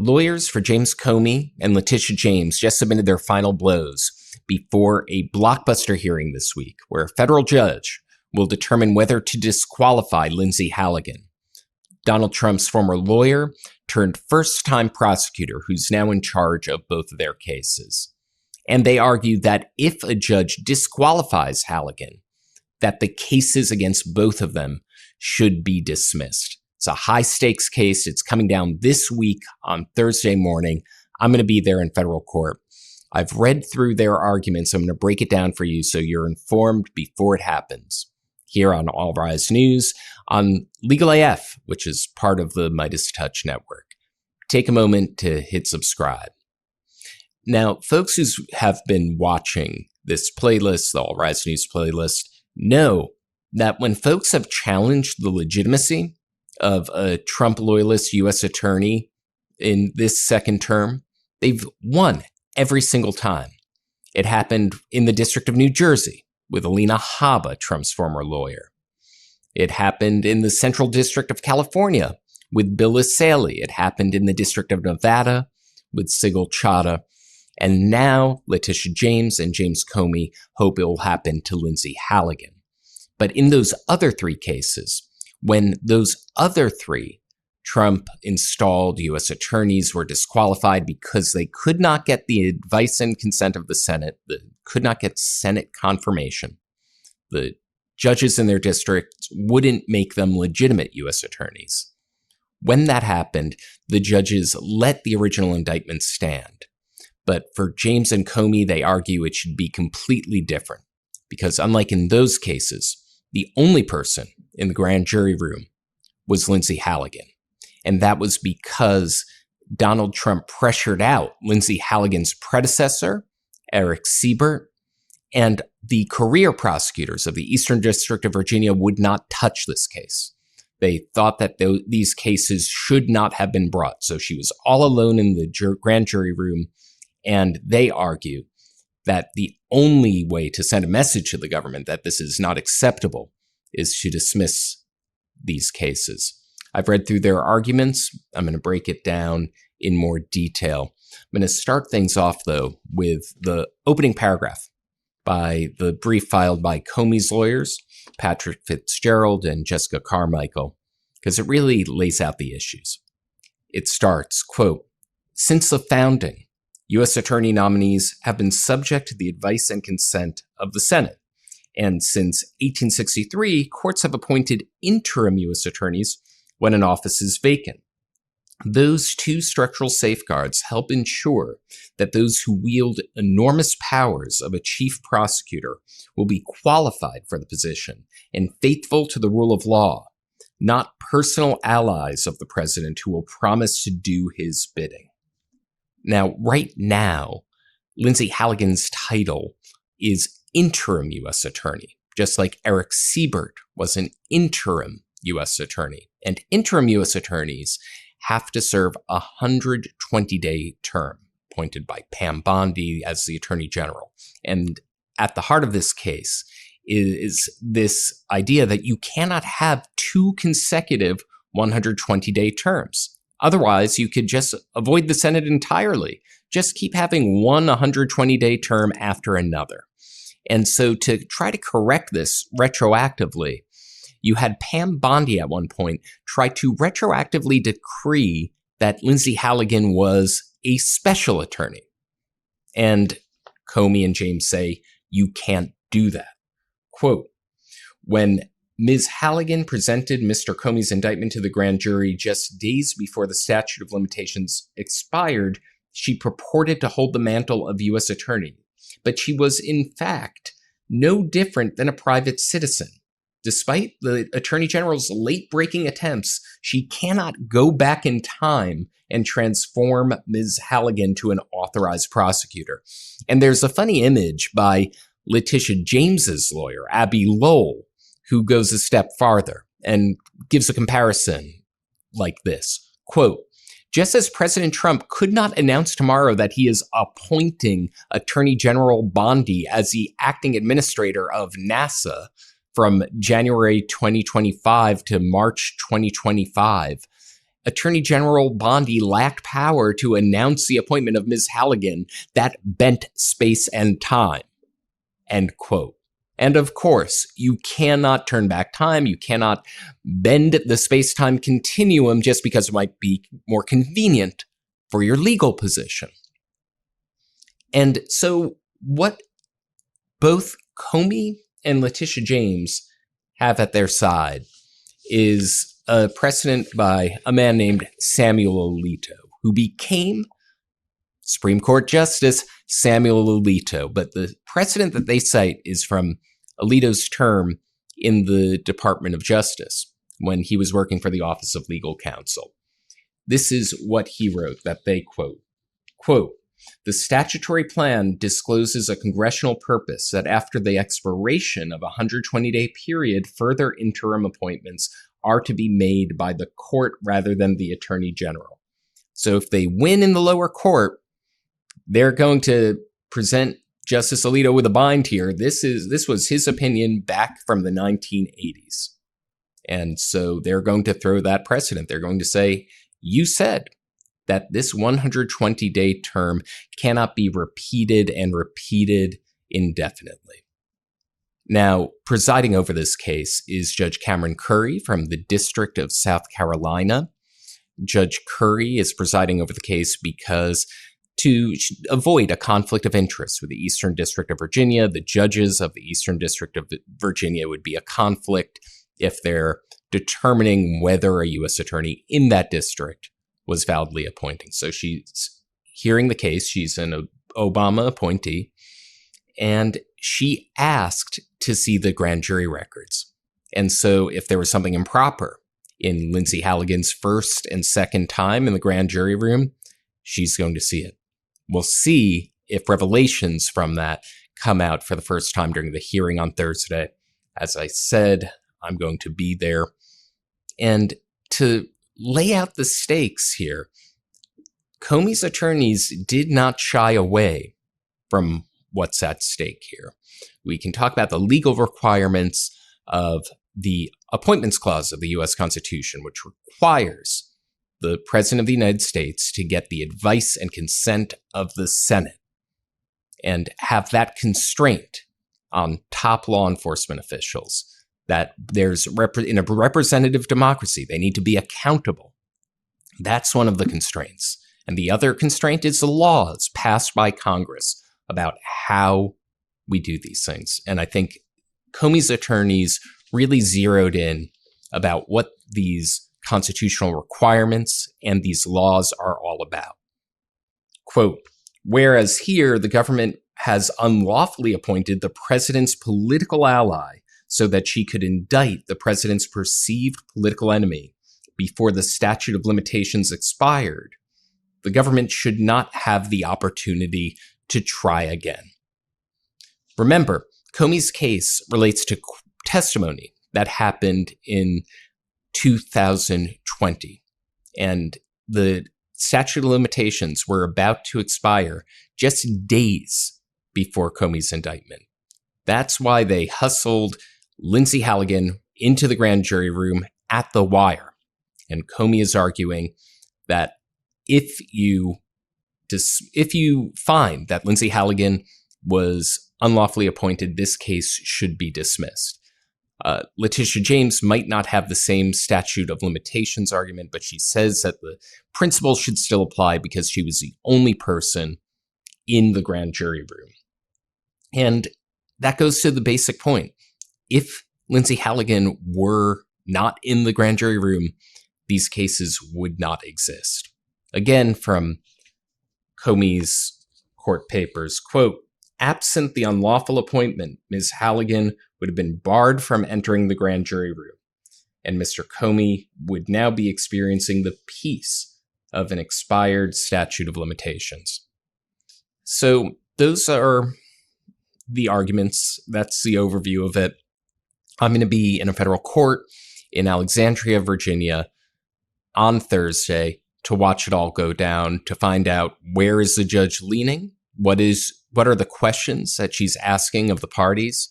Lawyers for James Comey and Letitia James just submitted their final blows before a blockbuster hearing this week where a federal judge will determine whether to disqualify Lindsey Halligan, Donald Trump's former lawyer turned first-time prosecutor who's now in charge of both of their cases. And they argue that if a judge disqualifies Halligan, that the cases against both of them should be dismissed. It's a high-stakes case. It's coming down this week on Thursday morning. I'm going to be there in federal court. I've read through their arguments. I'm going to break it down for you so you're informed before it happens. Here on All Rise News, on Legal AF, which is part of the Midas Touch Network. Take a moment to hit subscribe. Now, folks who have been watching this playlist, the All Rise News playlist, know that when folks have challenged the legitimacy of a Trump loyalist U.S. attorney in this second term, they've won every single time. It happened in the District of New Jersey with Alina Habba, Trump's former lawyer. It happened in the Central District of California with Bill Isali. It happened in the District of Nevada with Sigil Chadha. And now Letitia James and James Comey hope it will happen to Lindsey Halligan. But in those other three cases, when those other three Trump-installed U.S. attorneys were disqualified because they could not get the advice and consent of the Senate, could not get Senate confirmation, the judges in their districts wouldn't make them legitimate U.S. attorneys. When that happened, the judges let the original indictment stand. But for James and Comey, they argue it should be completely different because unlike in those cases, the only person in the grand jury room was Lindsey Halligan. And that was because Donald Trump pressured out Lindsey Halligan's predecessor, Eric Siebert, and the career prosecutors of the Eastern District of Virginia would not touch this case. They thought that these cases should not have been brought. So she was all alone in the grand jury room. And they argue that the only way to send a message to the government that this is not acceptable is to dismiss these cases. I've read through their arguments. I'm going to break it down in more detail. I'm going to start things off, though, with the opening paragraph by the brief filed by Comey's lawyers, Patrick Fitzgerald and Jessica Carmichael, because it really lays out the issues. It starts, quote, "Since the founding, U.S. attorney nominees have been subject to the advice and consent of the Senate. And since 1863, courts have appointed interim U.S. attorneys when an office is vacant. Those two structural safeguards help ensure that those who wield enormous powers of a chief prosecutor will be qualified for the position and faithful to the rule of law, not personal allies of the president who will promise to do his bidding." Now, right now, Lindsey Halligan's title is interim U.S. attorney, just like Eric Siebert was an interim U.S. attorney. And interim U.S. attorneys have to serve a 120-day term, appointed by Pam Bondi as the Attorney General. And at the heart of this case is this idea that you cannot have two consecutive 120-day terms. Otherwise, you could just avoid the Senate entirely. Just keep having one 120-day term after another. And so to try to correct this retroactively, you had Pam Bondi at one point try to retroactively decree that Lindsey Halligan was a special attorney. And Comey and James say, you can't do that. Quote, "When Ms. Halligan presented Mr. Comey's indictment to the grand jury just days before the statute of limitations expired, she purported to hold the mantle of U.S. attorney, but she was in fact no different than a private citizen. Despite the Attorney General's late-breaking attempts, she cannot go back in time and transform Ms. Halligan to an authorized prosecutor." And there's a funny image by Letitia James's lawyer, Abby Lowell, who goes a step farther and gives a comparison like this. Quote, "Just as President Trump could not announce tomorrow that he is appointing Attorney General Bondi as the acting administrator of NASA from January 2025 to March 2025, Attorney General Bondi lacked power to announce the appointment of Ms. Halligan that bent space and time, end quote. And of course, you cannot turn back time. You cannot bend the space-time continuum just because it might be more convenient for your legal position. And so what both Comey and Letitia James have at their side is a precedent by a man named Samuel Alito, who became Supreme Court Justice Samuel Alito. But the precedent that they cite is from Alito's term in the Department of Justice when he was working for the Office of Legal Counsel. This is what he wrote that they quote, "The statutory plan discloses a congressional purpose that after the expiration of a 120-day period, further interim appointments are to be made by the court rather than the Attorney General." So if they win in the lower court, they're going to present Justice Alito with a bind here. This was his opinion back from the 1980s. And so they're going to throw that precedent. They're going to say, you said that this 120-day term cannot be repeated and repeated indefinitely. Now, presiding over this case is Judge Cameron Curry from the District of South Carolina. Judge Curry is presiding over the case because to avoid a conflict of interest with the Eastern District of Virginia, the judges of the Eastern District of Virginia would be a conflict if they're determining whether a U.S. attorney in that district was validly appointing. So she's hearing the case. She's an Obama appointee, and she asked to see the grand jury records. And so if there was something improper in Lindsey Halligan's first and second time in the grand jury room, she's going to see it. We'll see if revelations from that come out for the first time during the hearing on Thursday. As I said, I'm going to be there. And to lay out the stakes here, Comey's attorneys did not shy away from what's at stake here. We can talk about the legal requirements of the Appointments Clause of the U.S. Constitution, which requires the President of the United States to get the advice and consent of the Senate and have that constraint on top law enforcement officials that there's in a representative democracy, they need to be accountable. That's one of the constraints. And the other constraint is the laws passed by Congress about how we do these things. And I think Comey's attorneys really zeroed in about what these constitutional requirements and these laws are all about. Quote, "Whereas here the government has unlawfully appointed the president's political ally so that she could indict the president's perceived political enemy before the statute of limitations expired, the government should not have the opportunity to try again." Remember, Comey's case relates to testimony that happened in 2020, and the statute of limitations were about to expire just days before Comey's indictment. That's why they hustled Lindsey Halligan into the grand jury room at the wire. And Comey is arguing that if you find that Lindsey Halligan was unlawfully appointed, this case should be dismissed. Letitia James might not have the same statute of limitations argument, but she says that the principle should still apply because she was the only person in the grand jury room. And that goes to the basic point. If Lindsey Halligan were not in the grand jury room, these cases would not exist. Again, from Comey's court papers, quote, "Absent the unlawful appointment, Ms. Halligan would have been barred from entering the grand jury room, and Mr. Comey would now be experiencing the peace of an expired statute of limitations." So those are the arguments. That's the overview of it. I'm going to be in a federal court in Alexandria, Virginia on Thursday to watch it all go down, to find out where is the judge leaning, what are the questions that she's asking of the parties,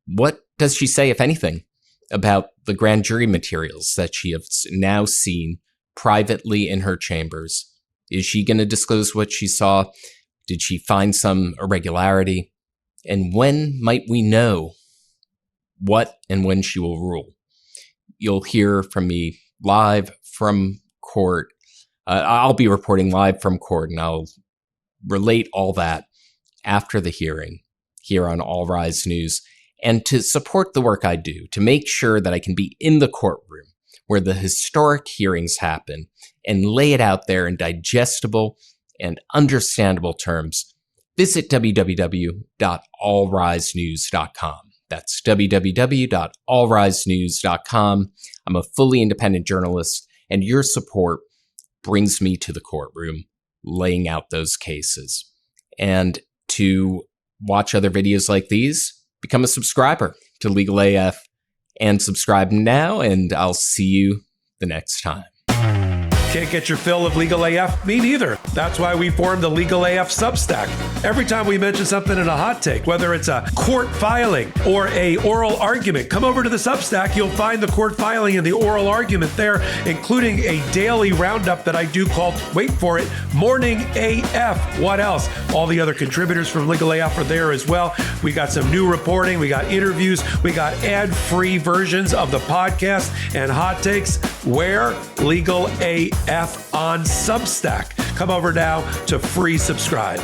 what does she say, if anything, about the grand jury materials that she has now seen privately in her chambers. Is she going to disclose what she saw? Did she find some irregularity? And when might we know what and when she will rule? You'll hear from me live from court. I'll be reporting live from court, and I'll relate all that after the hearing here on All Rise News. And to support the work I do, to make sure that I can be in the courtroom where the historic hearings happen and lay it out there in digestible and understandable terms, visit www.allrisenews.com. That's www.allrisenews.com. I'm a fully independent journalist, and your support brings me to the courtroom, laying out those cases. And to watch other videos like these, become a subscriber to Legal AF, and subscribe now, and I'll see you the next time. Can't get your fill of Legal AF? Me neither. That's why we formed the Legal AF Substack. Every time we mention something in a hot take, whether it's a court filing or a oral argument, come over to the Substack. You'll find the court filing and the oral argument there, including a daily roundup that I do called, wait for it, Morning AF. What else? All the other contributors from Legal AF are there as well. We got some new reporting. We got interviews. We got ad-free versions of the podcast and hot takes. Where? Legal AF on Substack. Come over now to free subscribe.